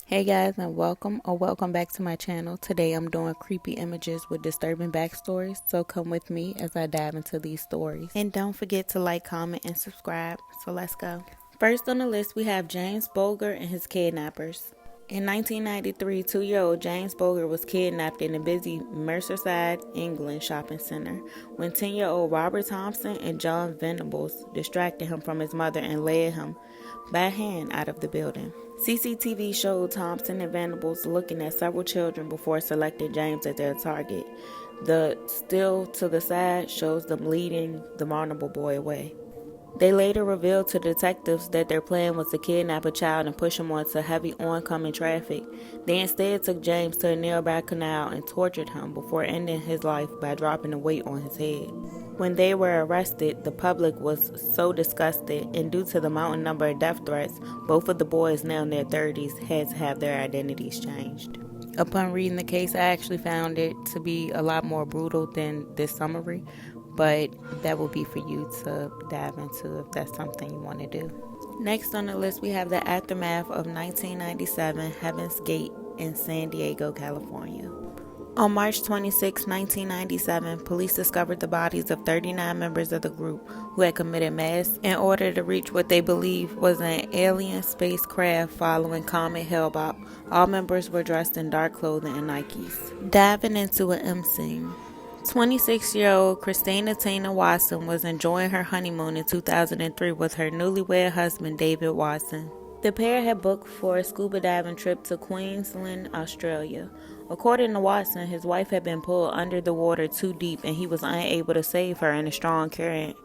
Hey guys, and welcome back to my channel. Today I'm doing creepy images with disturbing backstories, so come with me as I dive into these stories. And don't forget to like, comment, and subscribe. So let's go. First on the list we have James Bulger and his kidnappers. In 1993, 2-year-old James Bulger was kidnapped in a busy Merseyside, England shopping center when 10-year-old Robert Thompson and John Venables distracted him from his mother and led him by hand out of the building. CCTV showed Thompson and Venables looking at several children before selecting James as their target. The still to the side shows them leading the vulnerable boy away. They later revealed to detectives that their plan was to kidnap a child and push him onto heavy oncoming traffic. They instead took James to a nearby canal and tortured him before ending his life by dropping a weight on his head. When they were arrested, the public was so disgusted, and due to the mounting number of death threats, both of the boys, now in their 30s, had to have their identities changed. Upon reading the case, I actually found it to be a lot more brutal than this summary, but that will be for you to dive into if that's something you want to do. Next on the list, we have the aftermath of 1997 Heaven's Gate in San Diego, California. On March 26, 1997, police discovered the bodies of 39 members of the group who had committed mass in order to reach what they believed was an alien spacecraft following Comet Hale-Bopp. All members were dressed in dark clothing and Nikes. Diving into an M scene. 26-year-old Christina Tina Watson was enjoying her honeymoon in 2003 with her newlywed husband David Watson. The pair had booked for a scuba diving trip to Queensland, Australia. According to Watson, his wife had been pulled under the water too deep and he was unable to save her in a strong current.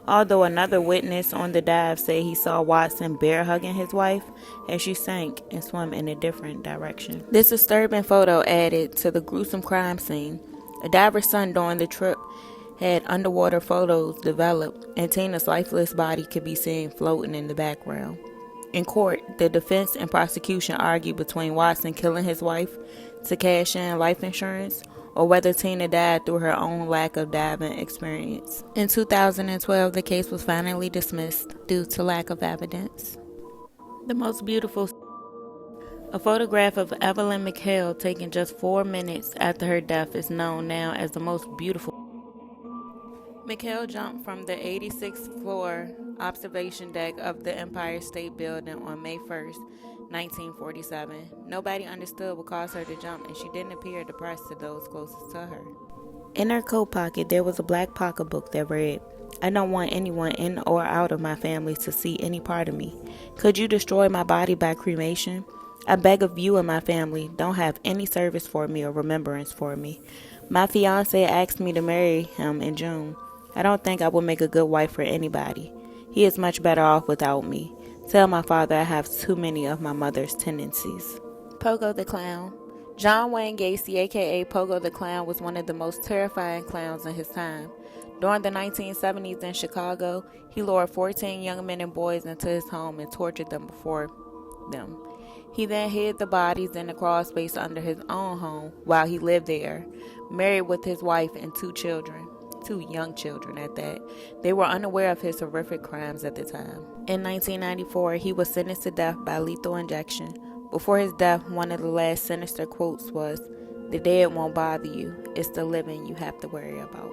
Although another witness on the dive said he saw Watson bear hugging his wife as she sank and swam in a different direction. This disturbing photo added to the gruesome crime scene. A diver's son during the trip had underwater photos developed, and Tina's lifeless body could be seen floating in the background. In court, the defense and prosecution argued between Watson killing his wife to cash in life insurance or whether Tina died through her own lack of diving experience. In 2012, the case was finally dismissed due to lack of evidence. The most beautiful. A photograph of Evelyn McHale taken just 4 minutes after her death is known now as the most beautiful. McHale jumped from the 86th floor observation deck of the Empire State Building on May 1st, 1947. Nobody understood what caused her to jump, and she didn't appear depressed to those closest to her. In her coat pocket, there was a black pocketbook that read, "I don't want anyone in or out of my family to see any part of me. Could you destroy my body by cremation? I beg of you and my family, don't have any service for me or remembrance for me. My fiancé asked me to marry him in June. I don't think I will make a good wife for anybody. He is much better off without me. Tell my father I have too many of my mother's tendencies." Pogo the Clown. John Wayne Gacy, aka Pogo the Clown, was one of the most terrifying clowns in his time. During the 1970s in Chicago, he lured 14 young men and boys into his home and tortured them before them. He then hid the bodies in the crawl space under his own home while he lived there, married with his wife and 2 children. 2 young children at that. They were unaware of his horrific crimes at the time. In 1994, he was sentenced to death by lethal injection. Before his death, one of the last sinister quotes was, "The dead won't bother you. It's the living you have to worry about."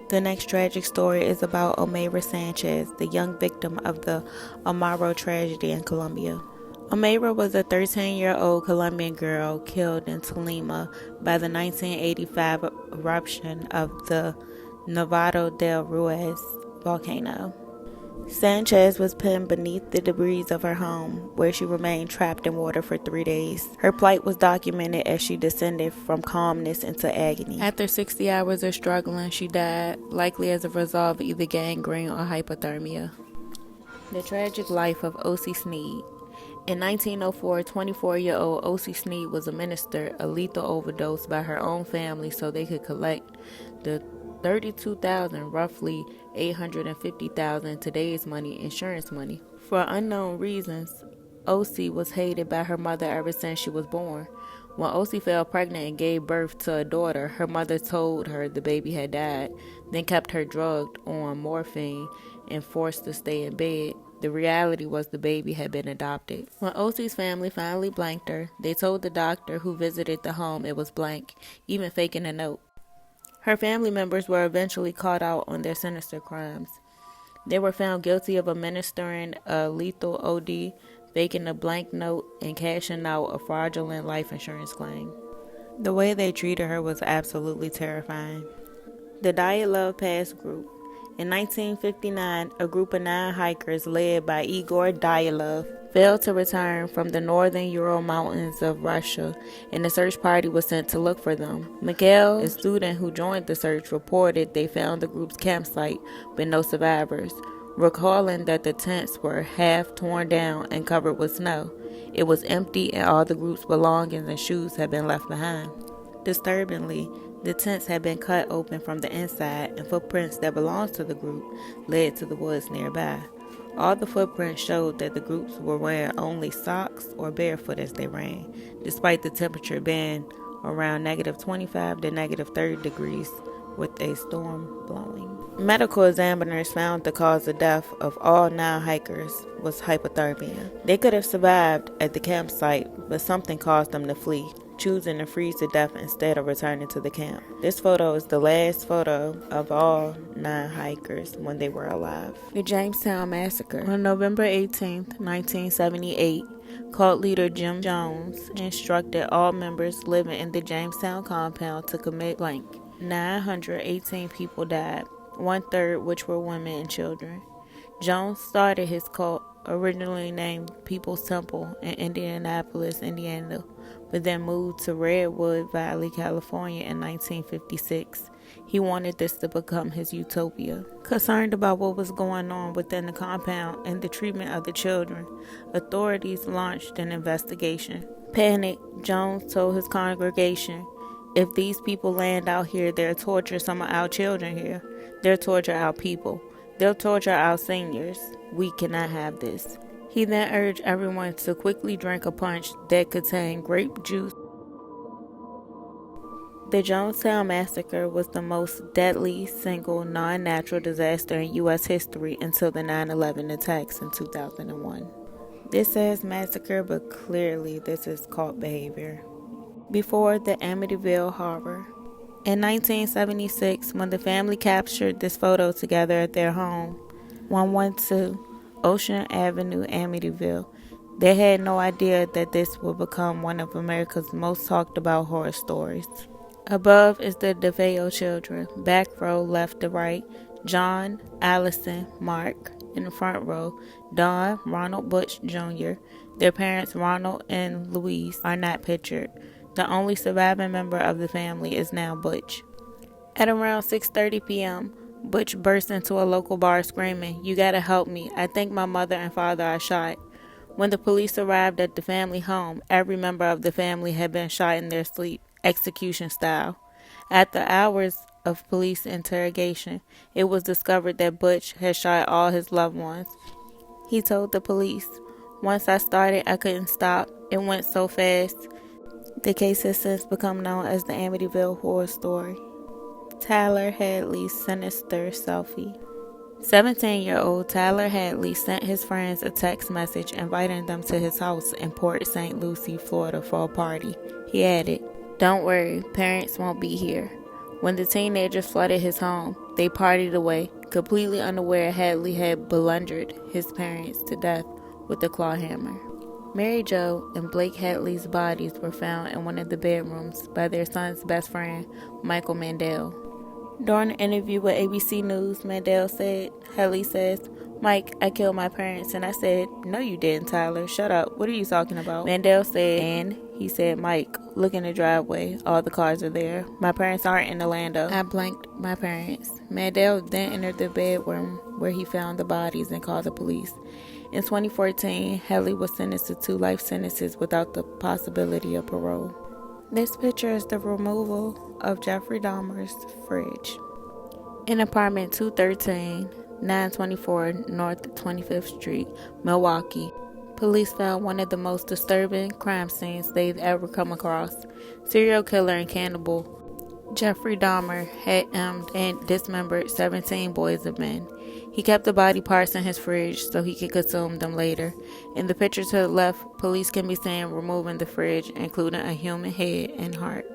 The next tragic story is about Omeira Sanchez, the young victim of the Amaro tragedy in Colombia. Omeira was a 13-year-old Colombian girl killed in Tolima by the 1985 eruption of the Nevado del Ruiz volcano. Sanchez was pinned beneath the debris of her home, where she remained trapped in water for 3 days. Her plight was documented as she descended from calmness into agony. After 60 hours of struggling, she died, likely as a result of either gangrene or hypothermia. The tragic life of O.C. Sneed. In 1904, 24-year-old O.C. Sneed was administered a lethal overdose by her own family so they could collect the $32,000, roughly $850,000 today's money, insurance money. For unknown reasons, O.C. was hated by her mother ever since she was born. When O.C. fell pregnant and gave birth to a daughter, her mother told her the baby had died, then kept her drugged on morphine and forced to stay in bed. The reality was the baby had been adopted. When Osie's family finally blanked her, they told the doctor who visited the home it was blank, even faking a note. Her family members were eventually caught out on their sinister crimes. They were found guilty of administering a lethal OD, faking a blank note, and cashing out a fraudulent life insurance claim. The way they treated her was absolutely terrifying. The Diet Love Pass group. In 1959, a group of 9 hikers led by Igor Dyatlov failed to return from the northern Ural Mountains of Russia, and a search party was sent to look for them. Mikhail, a student who joined the search, reported they found the group's campsite with no survivors, recalling that the tents were half torn down and covered with snow. It was empty and all the group's belongings and shoes had been left behind. Disturbingly, the tents had been cut open from the inside, and footprints that belonged to the group led to the woods nearby. All the footprints showed that the groups were wearing only socks or barefoot as they ran, despite the temperature being around -25 to -30 degrees with a storm blowing. Medical examiners found the cause of death of all 9 hikers was hypothermia. They could have survived at the campsite, but something caused them to flee, choosing to freeze to death instead of returning to the camp. This photo is the last photo of all 9 hikers when they were alive. The Jamestown Massacre. On November 18, 1978, cult leader Jim Jones instructed all members living in the Jamestown compound to commit blank. 918 people died, 1/3 which were women and children. Jones started his cult, originally named People's Temple, in Indianapolis, Indiana, but then moved to Redwood Valley, California in 1956. He wanted this to become his utopia. Concerned about what was going on within the compound and the treatment of the children, authorities launched an investigation. Panicked, Jones told his congregation, "If these people land out here, they'll torture some of our children here. They'll torture our people. They'll torture our seniors. We cannot have this." He then urged everyone to quickly drink a punch that contained grape juice. The Jonestown Massacre was the most deadly single non-natural disaster in U.S. history until the 9/11 attacks in 2001. This says massacre, but clearly this is cult behavior. Before the Amityville Horror. In 1976, when the family captured this photo together at their home, 112 Ocean Avenue, Amityville, they had no idea that this would become one of America's most talked about horror stories. Above is the DeFeo children, back row left to right, John, Allison, Mark. In the front row, Don, Ronald Butch Jr. Their parents, Ronald and Louise, are not pictured. The only surviving member of the family is now Butch. At around 6:30 p.m., Butch burst into a local bar screaming, "You gotta help me. I think my mother and father are shot." When the police arrived at the family home, every member of the family had been shot in their sleep, execution style. After hours of police interrogation, it was discovered that Butch had shot all his loved ones. He told the police, "Once I started, I couldn't stop. It went so fast." The case has since become known as the Amityville Horror Story. Tyler Hadley's sinister selfie. 17-year-old Tyler Hadley sent his friends a text message inviting them to his house in Port St. Lucie, Florida for a party. He added, "Don't worry, parents won't be here." When the teenagers flooded his home, they partied away, completely unaware Hadley had bludgeoned his parents to death with a claw hammer. Mary Jo and Blake Hadley's bodies were found in one of the bedrooms by their son's best friend, Michael Mandel. During an interview with ABC News, Mandel said, Hadley says, "Mike, I killed my parents." And I said, "No, you didn't, Tyler. Shut up. What are you talking about?" Mandel said, and he said, "Mike, look in the driveway. All the cars are there. My parents aren't in Orlando. I blanked my parents." Mandel then entered the bedroom where he found the bodies and called the police. In 2014, Hadley was sentenced to 2 life sentences without the possibility of parole. This picture is the removal of Jeffrey Dahmer's fridge. In apartment 213, 924 North 25th Street, Milwaukee, police found one of the most disturbing crime scenes they've ever come across. Serial killer and cannibal Jeffrey Dahmer had aimed and dismembered 17 boys and men. He kept the body parts in his fridge so he could consume them later. In the picture to the left, police can be seen removing the fridge, including a human head and heart.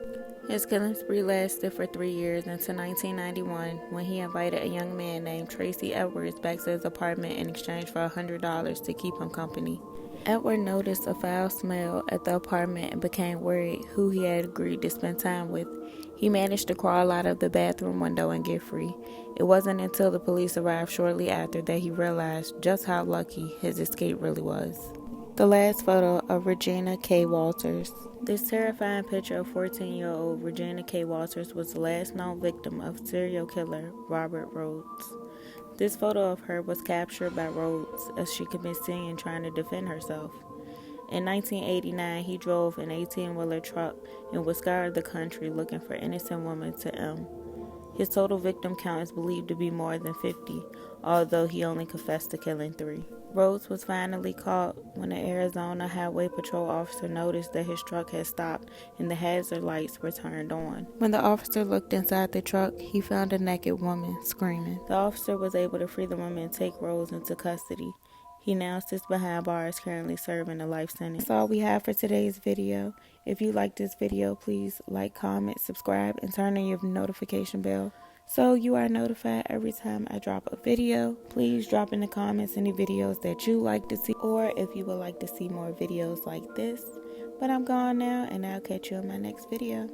His killing spree lasted for 3 years until 1991, when he invited a young man named Tracy Edwards back to his apartment in exchange for $100 to keep him company. Edward noticed a foul smell at the apartment and became worried who he had agreed to spend time with. He managed to crawl out of the bathroom window and get free. It wasn't until the police arrived shortly after that he realized just how lucky his escape really was. The last photo of Regina K. Walters. This terrifying picture of 14-year-old Regina K. Walters was the last known victim of serial killer Robert Rhodes. This photo of her was captured by Rhodes as she could be seen trying to defend herself. In 1989, he drove an 18-wheeler truck and would scour the country looking for innocent women to M. His total victim count is believed to be more than 50, although he only confessed to killing 3. Rhodes was finally caught when an Arizona Highway Patrol officer noticed that his truck had stopped and the hazard lights were turned on. When the officer looked inside the truck, he found a naked woman screaming. The officer was able to free the woman and take Rhodes into custody. He now sits behind bars, currently serving a life sentence. That's all we have for today's video. If you like this video, please like, comment, subscribe, and turn on your notification bell so you are notified every time I drop a video. Please drop in the comments any videos that you like to see, or if you would like to see more videos like this. But I'm gone now, and I'll catch you in my next video.